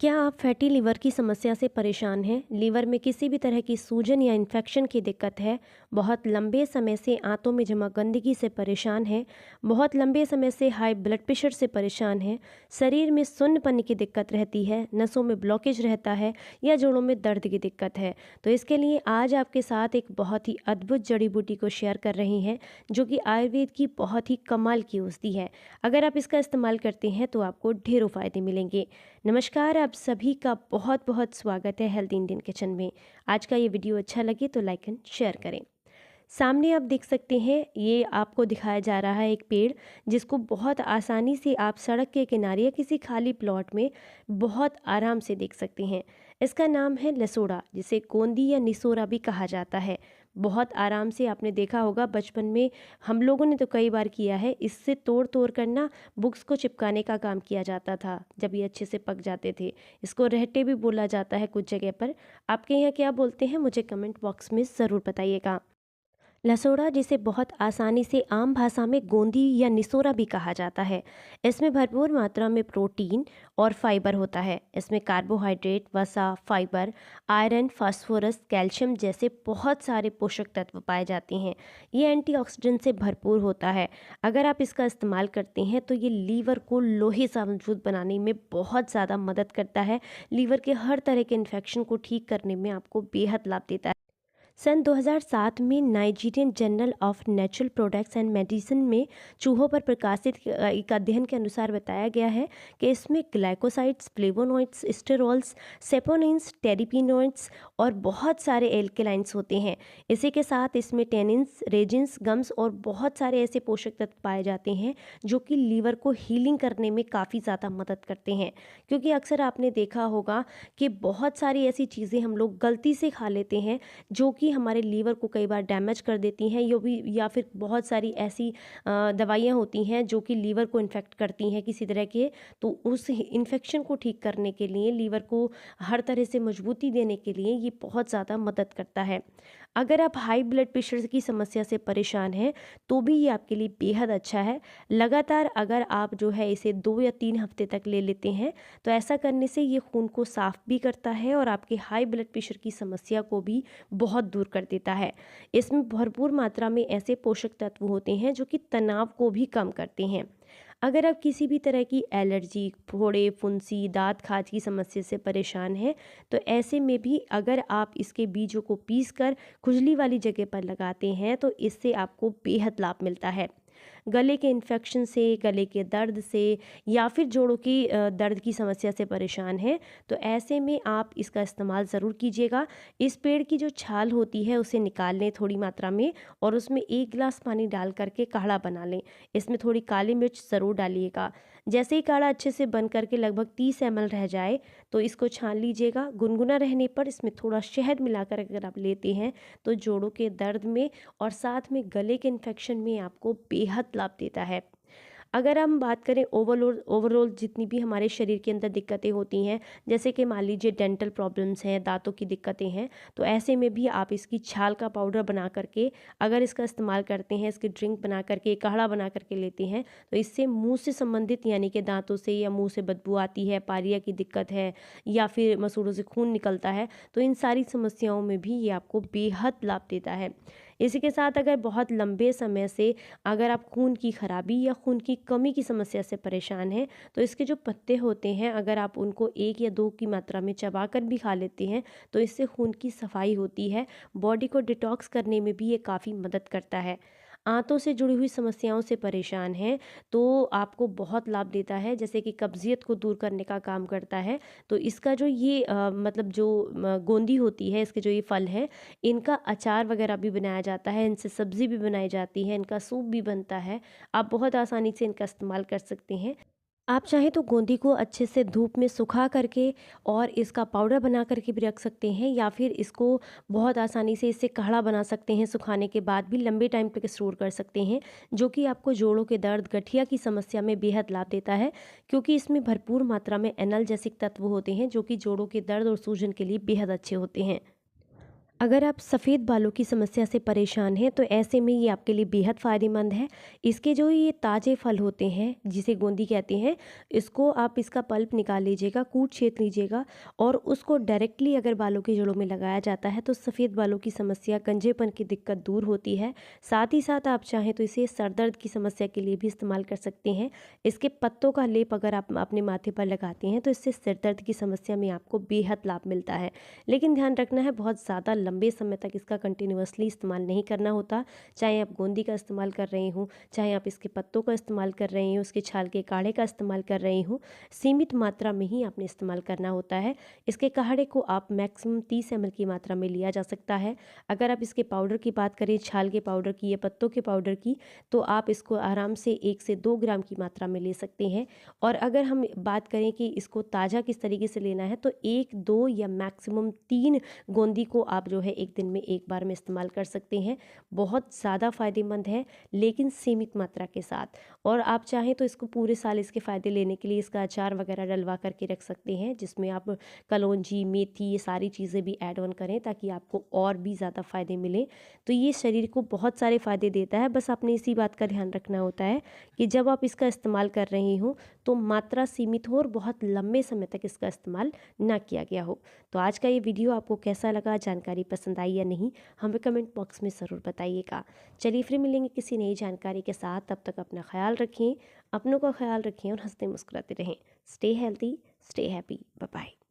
क्या आप fatty liver की समस्या से परेशान हैं? लीवर में किसी भी तरह की सूजन या इन्फेक्शन की दिक्कत है? बहुत लंबे समय से आंतों में जमा गंदगी से परेशान हैं? बहुत लंबे समय से हाई ब्लड प्रेशर से परेशान हैं? शरीर में सुन्नपन की दिक्कत रहती है? नसों में ब्लॉकेज रहता है या जोड़ों में दर्द की दिक्कत है? तो इसके लिए आज आपके साथ एक बहुत ही अद्भुत जड़ी बूटी को शेयर कर रही हैं, जो कि आयुर्वेद की बहुत ही कमाल की औषधि है। अगर आप इसका इस्तेमाल करते हैं तो आपको ढेरों फ़ायदे मिलेंगे। नमस्कार, आप सभी का बहुत बहुत स्वागत है हेल्थ इंडियन किचन में। आज का ये वीडियो अच्छा लगे तो लाइक एंड शेयर करें। सामने आप देख सकते हैं, ये आपको दिखाया जा रहा है एक पेड़, जिसको बहुत आसानी से आप सड़क के किनारे या किसी खाली प्लॉट में बहुत आराम से देख सकते हैं। इसका नाम है लसोड़ा, जिसे गोंदी या निसोरा भी कहा जाता है। बहुत आराम से आपने देखा होगा, बचपन में हम लोगों ने तो कई बार किया है। इससे तोड़ तोड़ कर ना बुक्स को चिपकाने का काम किया जाता था, जब ये अच्छे से पक जाते थे। इसको रहटे भी बोला जाता है कुछ जगह पर। आपके यहाँ क्या बोलते हैं, मुझे कमेंट बॉक्स में ज़रूर बताइएगा। लसोड़ा, जिसे बहुत आसानी से आम भाषा में गोंदी या निसोरा भी कहा जाता है, इसमें भरपूर मात्रा में प्रोटीन और फाइबर होता है। इसमें कार्बोहाइड्रेट, वसा, फाइबर, आयरन, फास्फोरस, कैल्शियम जैसे बहुत सारे पोषक तत्व पाए जाते हैं। ये एंटीऑक्सीडेंट से भरपूर होता है। अगर आप इसका इस्तेमाल करते हैं तो ये लीवर को लोहे सा मजबूत बनाने में बहुत ज़्यादा मदद करता है। लीवर के हर तरह के इन्फेक्शन को ठीक करने में आपको बेहद लाभ देता है। सन 2007 में Nigerian journal of natural products and medicine में चूहों पर प्रकाशित एक अध्ययन के अनुसार बताया गया है कि इसमें ग्लाइकोसाइड्स, फ्लेवोनॉइड्स, स्टेरॉल्स, सेपोनिन्स, टेरिपिनॉइड्स और बहुत सारे एल्केलाइंस होते हैं। इसी के साथ इसमें टेनिन्स, रेजिन्स, गम्स और बहुत सारे ऐसे पोषक तत्व पाए जाते हैं जो कि लीवर को हीलिंग करने में काफ़ी ज़्यादा मदद करते हैं। क्योंकि अक्सर आपने देखा होगा कि बहुत सारी ऐसी चीज़ें हम लोग गलती से खा लेते हैं जो कि हमारे लीवर को कई बार डैमेज कर देती हैं, यो भी या फिर बहुत सारी ऐसी दवाइयाँ होती हैं जो कि लीवर को इन्फेक्ट करती हैं किसी तरह के। तो उस इन्फेक्शन को ठीक करने के लिए, लीवर को हर तरह से मजबूती देने के लिए ये बहुत ज़्यादा मदद करता है। अगर आप हाई ब्लड प्रेशर की समस्या से परेशान हैं तो भी ये आपके लिए बेहद अच्छा है। लगातार अगर आप जो है इसे 2 या 3 हफ्ते तक ले लेते हैं तो ऐसा करने से ये खून को साफ भी करता है और आपके हाई ब्लड प्रेशर की समस्या को भी बहुत दूर कर देता है। इसमें भरपूर मात्रा में ऐसे पोषक तत्व होते हैं जो कि तनाव को भी कम करते हैं। अगर आप किसी भी तरह की एलर्जी, फोड़े, फुंसी, दाँत खाज की समस्या से परेशान हैं तो ऐसे में भी अगर आप इसके बीजों को पीस कर खुजली वाली जगह पर लगाते हैं तो इससे आपको बेहद लाभ मिलता है। गले के इन्फेक्शन से, गले के दर्द से या फिर जोड़ों की दर्द की समस्या से परेशान हैं तो ऐसे में आप इसका इस्तेमाल ज़रूर कीजिएगा। इस पेड़ की जो छाल होती है उसे निकाल लें थोड़ी मात्रा में और उसमें 1 गिलास पानी डाल करके काढ़ा बना लें। इसमें थोड़ी काली मिर्च ज़रूर डालिएगा। जैसे ही काढ़ा अच्छे से बन करके लगभग 30 ml रह जाए तो इसको छान लीजिएगा। गुनगुना रहने पर इसमें थोड़ा शहद मिलाकर अगर आप लेते हैं तो जोड़ों के दर्द में और साथ में गले के इन्फेक्शन में आपको बेहद लाभ देता है। अगर हम बात करें ओवरऑल जितनी भी हमारे शरीर के अंदर दिक्कतें होती हैं, जैसे कि मान लीजिए डेंटल प्रॉब्लम्स हैं, दांतों की दिक्कतें हैं, तो ऐसे में भी आप इसकी छाल का पाउडर बना करके अगर इसका इस्तेमाल करते हैं, इसकी ड्रिंक बना करके, काढ़ा बना करके लेते हैं तो इससे मुंह से संबंधित यानी कि दांतों से या मुंह से बदबू आती है, पारिया की दिक्कत है या फिर मसूड़ों से खून निकलता है, तो इन सारी समस्याओं में भी ये आपको बेहद लाभ देता है। इसी के साथ अगर बहुत लंबे समय से अगर आप खून की खराबी या खून की कमी की समस्या से परेशान हैं तो इसके जो पत्ते होते हैं, अगर आप उनको 1 या 2 की मात्रा में चबाकर भी खा लेते हैं तो इससे खून की सफाई होती है। बॉडी को डिटॉक्स करने में भी ये काफ़ी मदद करता है। आंतों से जुड़ी हुई समस्याओं से परेशान हैं तो आपको बहुत लाभ देता है, जैसे कि कब्जियत को दूर करने का काम करता है। तो इसका जो ये मतलब जो गोंदी होती है, इसके जो ये फल हैं, इनका अचार वगैरह भी बनाया जाता है, इनसे सब्ज़ी भी बनाई जाती है, इनका सूप भी बनता है। आप बहुत आसानी से इनका इस्तेमाल कर सकते हैं। आप चाहें तो गोंदी को अच्छे से धूप में सुखा करके और इसका पाउडर बना करके भी रख सकते हैं या फिर इसको बहुत आसानी से इससे काढ़ा बना सकते हैं, सुखाने के बाद भी लंबे टाइम तक स्टोर कर सकते हैं, जो कि आपको जोड़ों के दर्द, गठिया की समस्या में बेहद लाभ देता है। क्योंकि इसमें भरपूर मात्रा में एनाल्जेसिक तत्व होते हैं जो कि जोड़ों के दर्द और सूजन के लिए बेहद अच्छे होते हैं। अगर आप सफ़ेद बालों की समस्या से परेशान हैं तो ऐसे में ये आपके लिए बेहद फ़ायदेमंद है। इसके जो ये ताज़े फल होते हैं जिसे गोंदी कहते हैं, इसको आप इसका पल्प निकाल लीजिएगा, कूट छेद लीजिएगा और उसको डायरेक्टली अगर बालों की जड़ों में लगाया जाता है तो सफ़ेद बालों की समस्या, गंजेपन की दिक्कत दूर होती है। साथ ही साथ आप चाहें तो इसे सर दर्द की समस्या के लिए भी इस्तेमाल कर सकते हैं। इसके पत्तों का लेप अगर आप अपने माथे पर लगाते हैं तो इससे सिर दर्द की समस्या में आपको बेहद लाभ मिलता है। लेकिन ध्यान रखना है, बहुत ज़्यादा लंबे समय तक इसका कंटिन्यूअसली इस्तेमाल नहीं करना होता। चाहे आप गोंदी का इस्तेमाल कर रहे हों, चाहे आप इसके पत्तों का इस्तेमाल कर रहे हों, उसके छाल के काढ़े का इस्तेमाल कर रहे हों, सीमित मात्रा में ही आपने इस्तेमाल करना होता है। इसके काढ़े को आप मैक्सिमम 30 ml की मात्रा में लिया जा सकता है। अगर आप इसके पाउडर की बात करें, छाल के पाउडर की या पत्तों के पाउडर की, तो आप इसको आराम से 1 से 2 ग्राम की मात्रा में ले सकते हैं। और अगर हम बात करें कि इसको ताज़ा किस तरीके से लेना है, तो 1, 2 या मैक्सिमम 3 गोंदी को आप जो है एक दिन में एक बार में इस्तेमाल कर सकते हैं। बहुत ज़्यादा फ़ायदेमंद है, लेकिन सीमित मात्रा के साथ। और आप चाहें तो इसको पूरे साल इसके फ़ायदे लेने के लिए इसका अचार वगैरह डलवा करके रख सकते हैं, जिसमें आप कलौंजी, मेथी, ये सारी चीज़ें भी ऐड ऑन करें ताकि आपको और भी ज़्यादा फ़ायदे मिलें। तो ये शरीर को बहुत सारे फ़ायदे देता है। बस आपने इसी बात का ध्यान रखना होता है कि जब आप इसका इस्तेमाल कर रहे हो तो मात्रा सीमित हो और बहुत लंबे समय तक इसका इस्तेमाल ना किया गया हो। तो आज का ये वीडियो आपको कैसा लगा, जानकारी पसंद आई या नहीं, हमें कमेंट बॉक्स में ज़रूर बताइएगा। चलिए फिर मिलेंगे किसी नई जानकारी के साथ। तब तक अपना ख्याल रखें, अपनों का ख्याल रखें और हंसते मुस्कुराते रहें। Stay healthy, stay happy, bye bye.